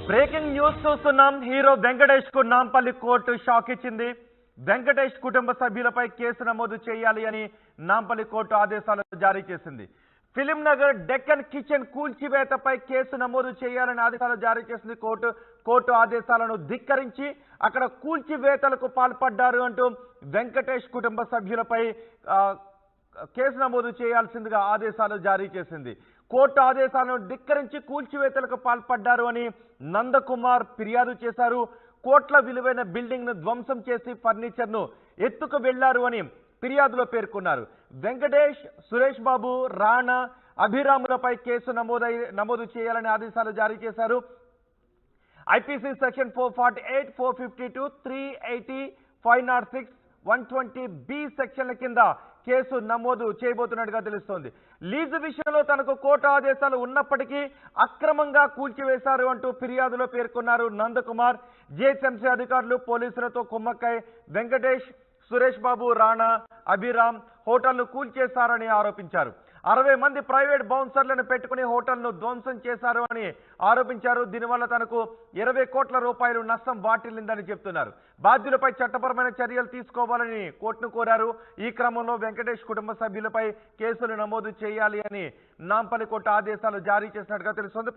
Breaking news చూస్తున్నాం. Hero Venkatesh కు Nampally court shock ఇచ్చింది. వెంకటేష్ కుటుంబ సభ్యులపై కేసు నమోదు చేయాలి అని నాంపల్లి కోర్టు ఆదేశాలు జారీ చేసింది. ఫిలిం నగర్ డెక్కన్ కిచెన్ కూల్చివేతపై కేసు నమోదు చేయాలని ఆదేశాలు జారీ చేసింది కోర్టు ఆదేశాలను ధిక్కరించి అక్కడ కూల్చివేతలకు పాల్పడ్డారు అంటూ వెంకటేష్ కుటుంబ సభ్యులపై కేసు నమోదు చేయాల్సిందిగా ఆదేశాలు జారీ చేసింది. కోర్టు ఆదేశాలను ధిక్కరించి కూల్చివేతలకు పాల్పడ్డారు అని నందకుమార్ ఫిర్యాదు చేశారు. కోట్ల విలువైన బిల్డింగ్ ను ధ్వంసం చేసి ఫర్నిచర్ ను ఎత్తుకు వెళ్లారు అని ఫిర్యాదులో వెంకటేష్, సురేష్ బాబు, రాణా, అభిరాములపై కేసు నమోదు చేయాలని ఆదేశాలు జారీ చేశారు. ఐపీసీ సెక్షన్ 448, 452, 380, 506, 120B సెక్షన్ల కింద కేసు నమోదు చేయబోతున్నట్టుగా తెలుస్తోంది. లీజు విషయంలో తనకు కోర్టు ఆదేశాలు ఉన్నప్పటికీ అక్రమంగా కూల్చివేశారు అంటూ ఫిర్యాదులో పేర్కొన్నారు నందకుమార్. జీహెచ్ఎంసీ అధికారులు పోలీసులతో కుమ్మక్కై వెంకటేష్, సురేష్ బాబు, రాణా, అభిరామ్ హోటల్ను కూల్చేశారని ఆరోపించారు. 60 మంది ప్రైవేట్ బౌన్సర్లను పెట్టుకుని హోటల్ను ధ్వంసం చేశారు అని ఆరోపించారు. దీనివల్ల తనకు 20 కోట్ల రూపాయలు నష్టం వాటిల్లిందని చెప్తున్నారు. బాధ్యులపై చట్టపరమైన చర్యలు తీసుకోవాలని కోర్టును కోరారు. ఈ క్రమంలో వెంకటేష్ కుటుంబ సభ్యులపై కేసులు నమోదు చేయాలి అని నాంపల్లి కోర్టు ఆదేశాలు జారీ చేసినట్టుగా తెలుస్తోంది.